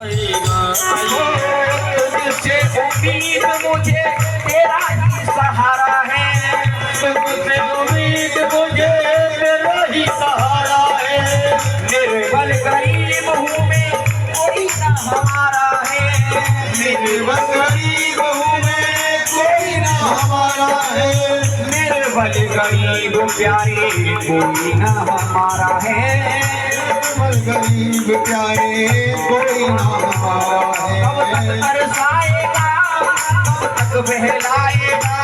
तुझसे उम्मीद मुझे तेरा ही सहारा है, तुझसे उम्मीद मुझे तेरा ही सहारा है। निर्बल गरीब हूँ मैं, कोई ना हमारा है, निर्बल गरीब हूँ मैं, कोई ना हमारा है। निर्बल गरीब प्यारे, कोई ना हमारा है, गरीब प्यारे, कोई ना हमारा है। कब तक तरसाएगा, कब तक बहलाएगा,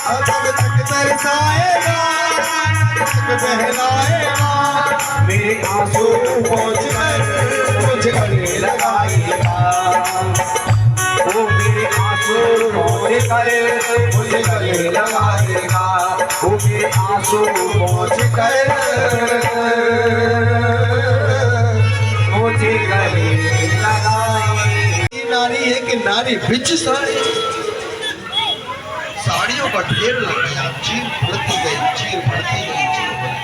कब तक तरसाएगा, कब तक बहलाएगा। मेरे आंसू पहुँच कर मुझे गले लगाएगा, ओ मेरे आंसू पहुँच कर मुझे गले लगाएगा, ओ मेरे आंसू पहुँच कर नारी है कि नारी बिच साड़ी, साड़ियों का ढेर लग गया, चीर बढ़ती गई, चीर बढ़ती गई, चीर बढ़ती।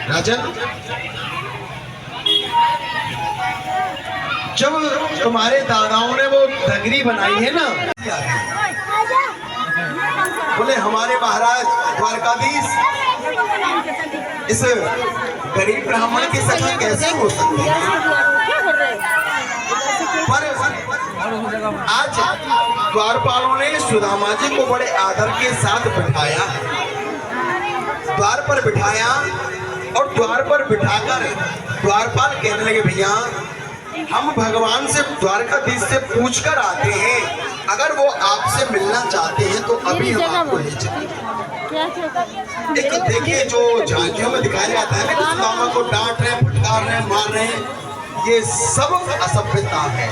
राजन, जब तुम्हारे दादाओं ने वो डगरी बनाई है ना, बोले हमारे महाराज द्वारकाधीश इस गरीब ब्राह्मण के सखा कैसे हो सकते हैं। पर आज द्वारपालों ने सुदामा जी को बड़े आदर के साथ बिठाया, द्वार पर बिठाया, और द्वार पर बिठाकर द्वारपाल कहने लगे भैया हम भगवान से द्वारकाधीश से पूछकर आते हैं, अगर वो आपसे मिलना चाहते हैं तो अभी हम आपको ले चलेंगे। एक देखिए जो झांकियों में दिखाया जाता है ना कि सुदामा को डांट रहे, फटकार रहे, मार रहे, ये सब असभ्यता है।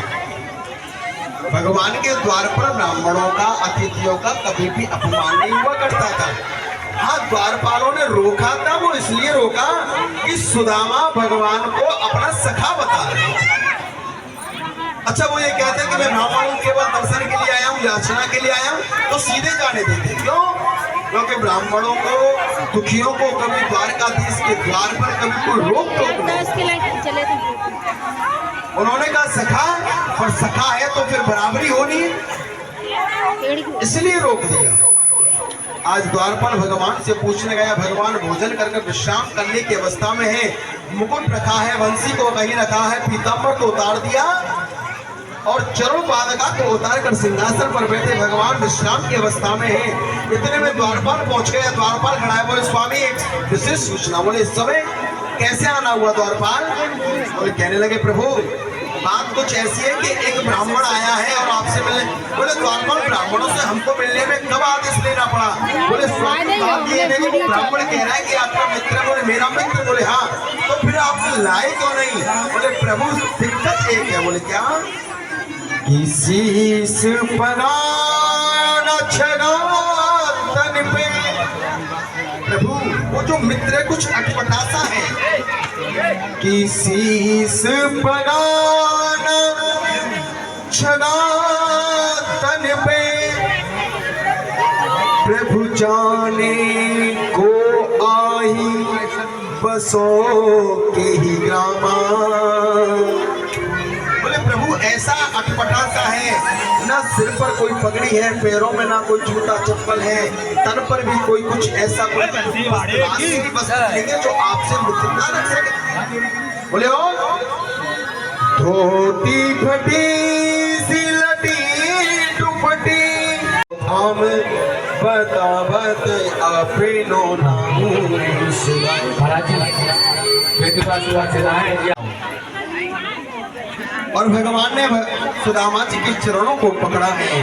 भगवान के द्वार पर ब्राह्मणों का, अतिथियों का कभी भी अपमान नहीं हुआ करता था। हाँ, द्वारपालों ने रोका था, वो इसलिए रोका कि सुदामा भगवान को अपना सखा बता रहे हैं। अच्छा, वो ये कहते हैं कि मैं ब्राह्मणों केवल दर्शन के लिए आया हूँ, याचना के लिए आया हूँ, तो सीधे जाने देते। क्यों? क्योंकि ब्राह्मणों को, दुखियों को कभी द्वारकाधीश के द्वार पर कभी कोई रोक टोक नहीं। उन्होंने कहा सखा, और सखा है तो फिर बराबरी होनी है, इसलिए रोक दिया। आज द्वारपाल भगवान से पूछने गया, भगवान भोजन करके विश्राम करने की अवस्था में है, मुकुट रखा है, वंशी को कहीं रखा है, पीताम्बर को उतार दिया और चरण पादुका को उतार कर सिंहासन पर बैठे भगवान विश्राम की अवस्था में है। इतने में द्वारपाल पहुंच गया। द्वारपाल खड़ा है, बोले स्वामी एक विशेष सूचना। बोले इस समय कैसे आना हुआ द्वारपाल? बोले कहने लगे प्रभु बात कुछ ऐसी है कि एक ब्राह्मण आया है और आपसे मिलने। बोले द्वारपाल ब्राह्मणों से हमको मिलने में कब आदेश लेना पड़ा? बोले स्वामी बात ये है कि ब्राह्मण कह रहा है कि आपका मित्र। बोले मेरा मित्र? बोले हाँ। तो फिर आप लाए क्यों नहीं? बोले प्रभु दिक्कत एक है। बोले क्या? किसी तन पे प्रभु वो जो मित्र कुछ अटपटासा है, किसी तन पे प्रभु जाने को आई बसो के ही ग्रामा। बोले प्रभु ऐसा अटपटासा है, ना सिर पर कोई पगड़ी है, पैरों में ना कोई जूता चप्पल है, तन पर भी कोई कुछ ऐसा कोई वस्त्र जो आपसे मित्रता रख सके। बोले ओ धोती फटी सिलटी दुपटी हम बतावत अपनो नाम। और भगवान ने सुदामा जी के चरणों को पकड़ा है।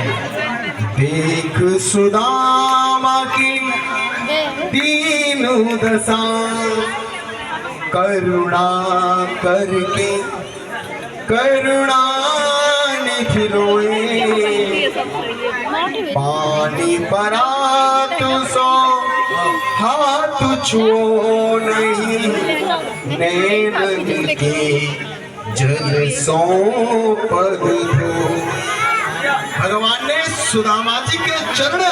देख सुदामा की दीन दशा, करुणा करके करुणा निखिलोए, पानी परा तू सो हाथ छुओ नहीं, नैन के जल सो पग धो। भगवान ने सुदामा जी के चरण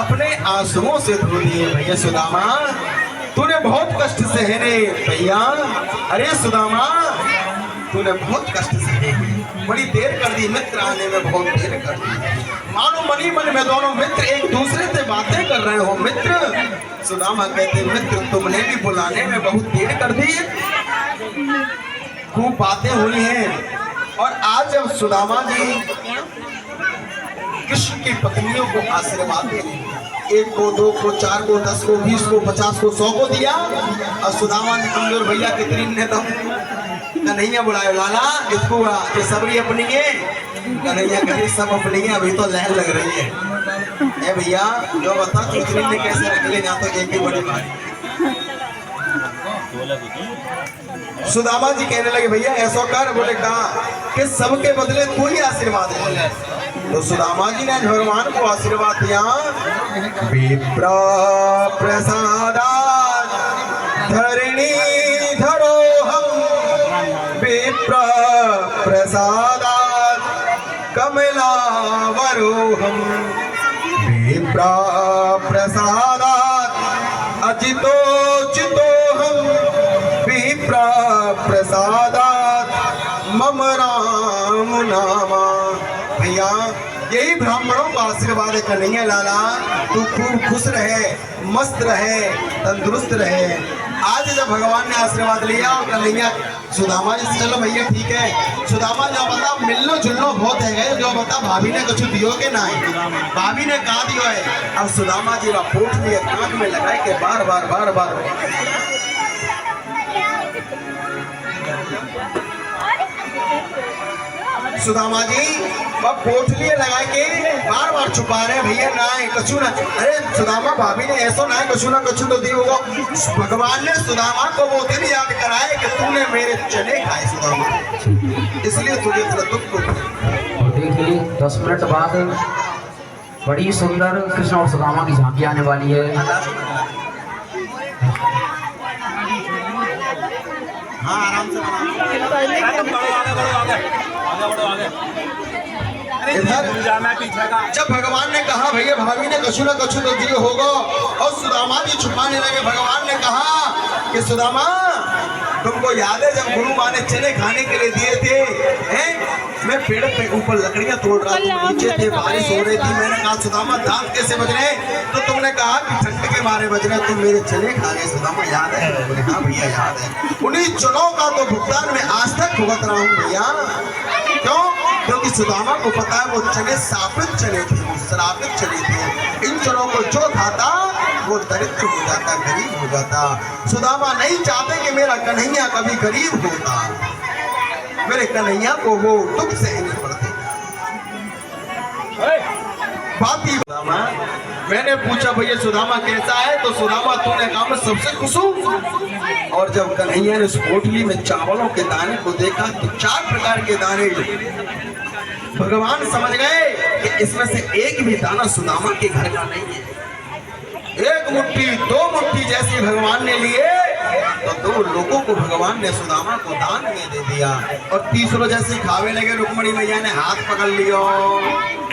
अपने आंसुओं से धो दिए। भैया सुदामा तूने बहुत कष्ट सहे रे भैया। अरे सुदामा तूने बहुत कष्ट सहे, बड़ी देर कर दी मित्र आने में, बहुत देर कर दी। मानो मनी मन में दोनों मित्र एक दूसरे से बातें कर रहे हो। मित्र सुदामा कहते मित्र तुमने भी बुलाने में बहुत देर कर दी, खूब बातें हुई हैं। और आज जब सुदामा जी कृष्ण की पत्नियों को आशीर्वाद दे, 1 को 2 को 4 को 10 को 20 को 50 को 100 को दिया, और सुदामा ने कमजोर भैया कितनी ने तो कन्हैया बुलाए, लाला इसको ये सबरी अपनी है। कन्हैया कहते सब अपनी है, अभी तो लहर लग रही है। ए भैया जो बता तू इतनी ने कैसे रख ले, ना तो एक ही बड़ी बात। सुदामा जी कहने लगे भैया ऐसा कर, बोले कहा कि सबके बदले तू ही आशीर्वाद दे। तो सुदामा जी ने भगवान को आशीर्वाद दिया, विप्र प्रसादात् धरणी धरो हम, विप्र प्रसादात् कमलावरो हम, विप्र प्रसादात् अजितो चितो हम, विप्र प्रसादात् मम राम नामा। भैया यही ब्राह्मणों का आशीर्वाद है कन्हैया लाला, तू खूब खुश रहे, मस्त रहे, तंदुरुस्त रहे। आज जब भगवान ने आशीर्वाद लिया और कन्हैया सुदामा जी से चलो भैया ठीक है, सुदामा जो बता मिलनो जुलनो बहुत है गए, जो बता भाभी ने कुछ दियो के ना है, भाभी ने कहा दियो है। अब सुदामा जी का पोट लिए कान में लगाए के बार बार बार बार सुदामा जी अब पोटलिए लगा के बार बार छुपा रहे भैया ना है कछु ना। अरे सुदामा भाभी ने ऐसा ना है कछु ना कछु तो दी होगा। भगवान ने सुदामा को वो दिन याद कराए कि तूने मेरे चने खाए सुदामा, इसलिए तुझे थोड़ा दुख को। देखिए 10 मिनट बाद बड़ी सुंदर कृष्ण और सुदामा की झांकी आने वाली है। हाँ आराम से इधर जब भगवान ने कहा भैया भाभी ने कछु ना कछु तो दिए होगा, और सुदामा जी छुपाने लगे। भगवान ने कहा कि सुदामा तुमको याद है जब गुरु माँ ने चने खाने के लिए दिए थे, हैं? मैं पेड़ पे ऊपर लकड़ियां तोड़ रहा था, नीचे थे, बारिश हो रही थी। मैंने कहा सुदामा दांत कैसे बज रहे? तो तुमने कहा कि ठंड के मारे बज रहे, तुम मेरे चने खा गए। सुदामा याद है? बोले हाँ भैया याद है। उन्हीं चनों का तो भुगतान मैं आज तक भुगत रहा हूँ भैया। क्यों? क्योंकि सुदामा को पता है वो चने सापित चने थे, वो श्रापित चने थे। इन चनों को जो खाता वो दरिद्र हो जाता, गरीब हो जाता। सुदामा नहीं चाहते कि मेरा कन्हैया कभी गरीब होता, मेरे कन्हैया को वो दुख सहने पड़ते। बाती सुदामा, मैंने पूछा भैया सुदामा कैसा है? तो सुदामा तूने कहा मैं सबसे खुश हूँ। और जब कन्हैया ने उस पोटली में चावलों के दाने को देखा तो 4 प्रकार के दाने, भगवान समझ गए कि इसमें से एक भी दाना सुदामा के घर का नहीं है। 1 मुट्ठी 2 मुट्ठी जैसे भगवान ने लिए तो 2 लोगों को भगवान ने सुदामा को दान में दे दिया। और तीसरों जैसे खावे लगे, रुक्मणी मैया ने हाथ पकड़ लिया,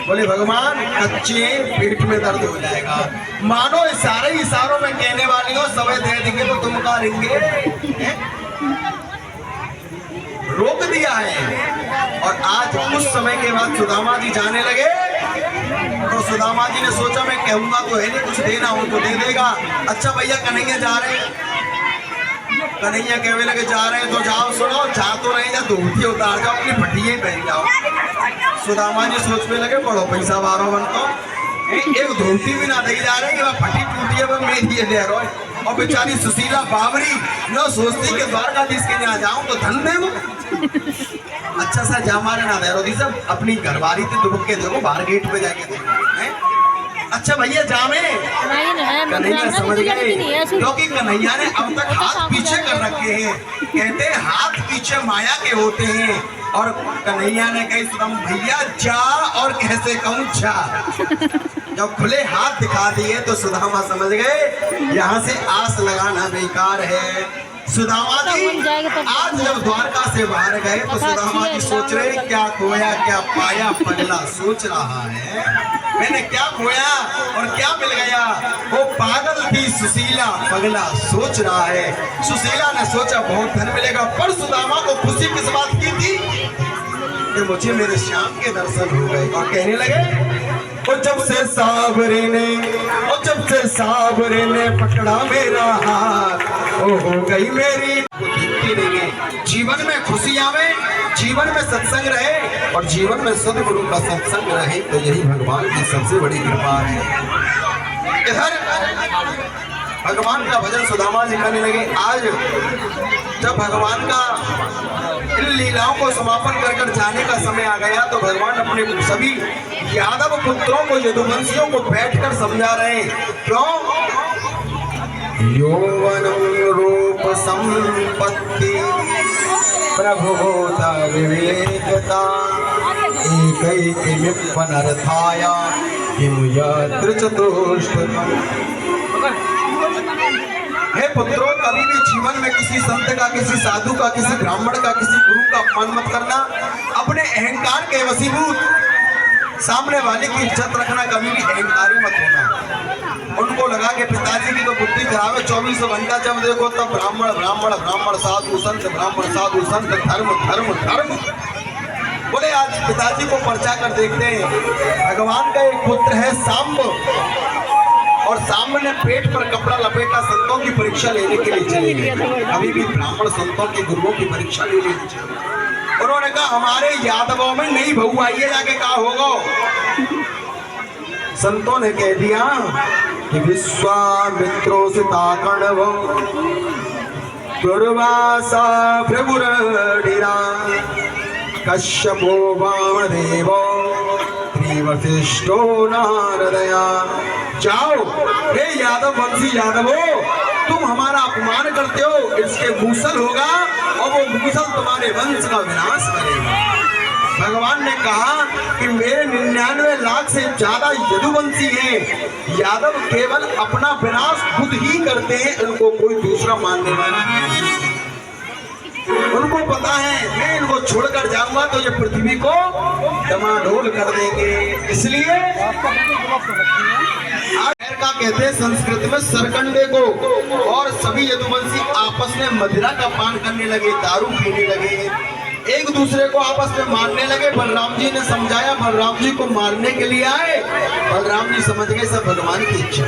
बोले भगवान कच्चे पेट में दर्द हो जाएगा। मानो सारे इशारों में कहने वाली हो सब दे देंगे तो तुम कहाँ रहेंगे, रोक दिया है। और आज कुछ समय के बाद सुदामा जी जाने लगे तो सुदामा जी ने सोचा मैं कहूंगा तो है नहीं, कुछ देना हो तो दे देगा। अच्छा भैया कन्हैया जा रहे हैं, कन्हैया कहने लगे जा रहे हैं तो जाओ, सुनो जा तो रहे जा, धोती उतार जाओ, अपनी फटिये पहन जाओ। सुदामा जी सोचने लगे बड़ो पैसा वारो बनता, एक धोती भी ना दे जा रहे कि फटी टूटी है मैं दिए दे रहा हूँ। और बेचारी सुशीला बावरी न सोचती कि द्वारकाधीश के यहाँ जाऊं तो धन दे वो। अच्छा सा जा मारे ना दे रोधी सब अपनी घरवारी से दुबक के देखो, बाहर गेट पे जाके देखो। अच्छा भैया जामे कन्हैया समझ गए, क्योंकि कन्हैया ने अब तक हाथ पीछे कर रखे हैं। कहते हैं हाथ पीछे माया के होते हैं। और कन्हैया ने कही सुदाम भैया जा, और कैसे कहूँ जा। जब खुले हाथ दिखा दिए तो सुदामा समझ गए यहाँ से आस लगाना बेकार है। सुदामा जी आज जब द्वारका से बाहर गए तो सुदामा जी सोच रहे क्या खोया क्या पाया, पगला सोच रहा है। मैंने क्या खोया और क्या मिल गया। वो पागल थी सुशीला, पगला सोच रहा है। सुशीला ने सोचा बहुत धन मिलेगा, पर सुदामा को खुशी किस बात की थी कि मुझे मेरे श्याम के दर्शन हो गए। और कहने लगे और जब से सावरे ने पकड़ा मेरा हाथ, वो हो गई मेरी दिखती नहीं है। जीवन में खुशी आवे, जीवन में सत्संग रहे और जीवन में सदगुरु का सत्संग रहे, तो यही भगवान की सबसे बड़ी कृपा है। इधर भगवान का भजन सुदामा जी करने लगे। आज जब भगवान का इन लीलाओं को समापन कर कर जाने का समय आ गया, तो भगवान अपने सभी यादव पुत्रों को, यदुवंशियों को बैठकर समझा रहे हैं। क्यों? यौवनम रूप संपत्ति प्रभुता विवेकता एकैकमिप्पनर्थाया किम यत्र चतुष्टयम्। हे पुत्रों, कभी भी जीवन में किसी संत का, किसी साधु का, किसी ब्राह्मण का, किसी गुरु का अपमान मत करना। अपने अहंकार के वशीभूत सामने वाले की इज्जत रखना, कभी भी अहंकारी मत होना। उनको लगा कि पिताजी की तो बुद्धि खराब है, 24 घंटा जब देखो तब ब्राह्मण ब्राह्मण ब्राह्मण, साधु संत, ब्राह्मण साधु संत, धर्म धर्म धर्म। बोले आज पिताजी को पर्चा कर देखते हैं। भगवान का एक पुत्र है सांब, और सांब ने पेट पर कपड़ा लपेटा संतों की परीक्षा लेने के लिए चले गए। अभी भी ब्राह्मण संतों के गुरुओं की परीक्षा ले लेनी चाहिए। उन्होंने कहा हमारे यादवों में नहीं बहू आई है, जाके कहा होगा। संतों ने कह दिया कि विश्वामित्रो सिताकण्व दुर्वासा भृगुरडिरा कश्यपो वामदेवो त्रिवशिष्ठो नारदया। जाओ हे यादव वंशी यादवो, तुम हमारा अपमान करते हो, इसके मूसल होगा और वो मूसल तुम्हारे वंश का विनाश करेगा। भगवान ने कहा कि मेरे 99 लाख से ज्यादा यदुवंशी हैं। यादव केवल अपना विनाश खुद ही करते हैं, इनको कोई दूसरा मानने वाला नहीं। उनको पता है मैं इनको छोड़कर जाऊंगा तो ये पृथ्वी को डमाडोल कर देंगे। इसलिए का कहते हैं संस्कृत में सरकंडे को। और सभी यदुवंशी आपस में मदिरा का पान करने लगे, दारू पीने लगे, एक दूसरे को आपस में मारने लगे। बलराम जी ने समझाया, बलराम जी को मारने के लिए आए। बलराम जी समझ गए सब भगवान की इच्छा।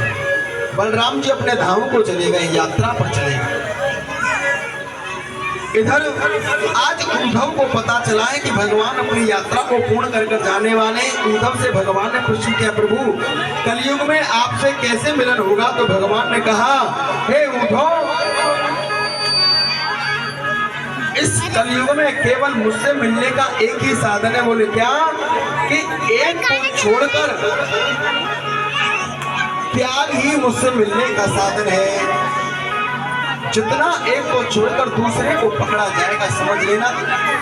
बलराम जी अपने धाम को चले गए, यात्रा पर चले गए। इधर आज उद्धव को पता चला है कि भगवान अपनी यात्रा को पूर्ण कर जाने वाले। उद्धव से भगवान ने पूछा किया, प्रभु कलयुग में आपसे कैसे मिलन होगा? तो भगवान ने कहा, हे उद्धव, इस कलयुग में केवल मुझसे मिलने का एक ही साधन है। बोले क्या? कि एक को छोड़कर त्याग ही मुझसे मिलने का साधन है। जितना एक को छोड़कर दूसरे को पकड़ा जाएगा, समझ लेना।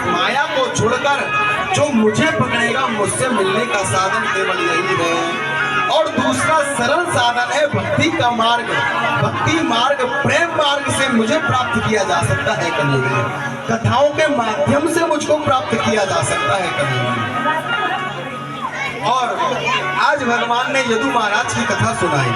माया को छोड़कर जो मुझे पकड़ेगा, मुझसे मिलने का साधन केवल यही है। और दूसरा सरल साधन है भक्ति का मार्ग। भक्ति मार्ग, प्रेम मार्ग से मुझे प्राप्त किया जा सकता है कलयुग में। कथाओं के माध्यम से मुझको प्राप्त किया जा सकता है कलयुग में। और आज भगवान ने यदु महाराज की कथा सुनाई।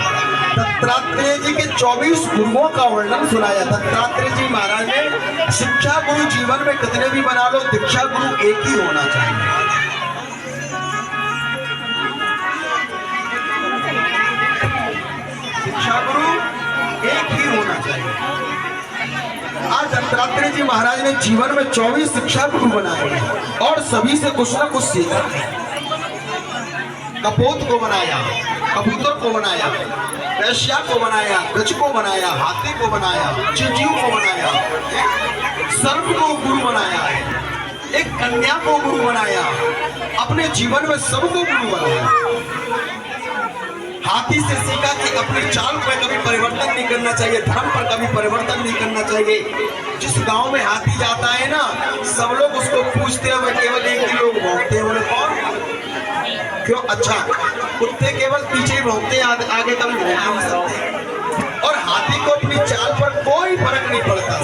दत्तात्रेय जी के 24 गुरुओं का वर्णन सुनाया। दत्तात्रेय जी महाराज ने शिक्षा गुरु जीवन में कितने भी बना लो, दीक्षा गुरु एक ही होना चाहिए। शिक्षा गुरु एक ही होना चाहिए। आज दत्तात्रेय जी महाराज ने जीवन में 24 शिक्षा गुरु बनाए और सभी से कुछ ना कुछ सीखा। कपोत को बनाया, कबूतर को बनाया, वैश्या को बनाया, गज को बनाया, हाथी को बनाया, चिड़ियों को बनाया, सर्प को गुरु बनाया, एक कन्या को गुरु बनाया, अपने जीवन में सबको गुरु बनाया। हाथी से सीखा कि अपनी चाल पर कभी परिवर्तन नहीं करना चाहिए, धर्म पर कभी परिवर्तन नहीं करना चाहिए। जिस गांव में हाथी जाता है ना, सब लोग उसको पूछते हैं, केवल एक ही लोग भौंकते हैं। बोले कौन? क्यों? अच्छा, कुत्ते केवल पीछे ही भौंकते हैं, आगे कभी भौंक नहीं सकते। और हाथी को अपनी चाल पर कोई फर्क नहीं पड़ता।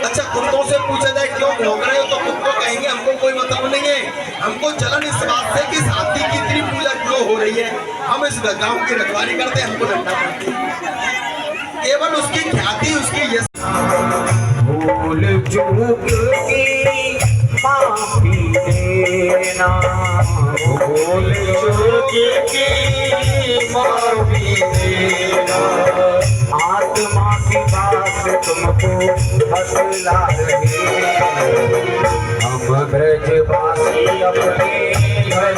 अच्छा, कुत्तों से पूछा जाए क्यों भौंक रहे हो, तो कुत्तों कहेंगे हमको कोई मतलब नहीं है, हमको जलन इस बात से कि इस हाथी की इतनी पूजा क्यों हो रही है। हम इस गांव की रखवाली करते हैं, हमको डंडा पड़ती है। केवल उसकी ख्याति, उसकी यश। भूल चूक की माफी देना, भूल चूक की माफी देना, आत्मा की बात तुमको हंसला रहे, हम ब्रजवासी अपने घर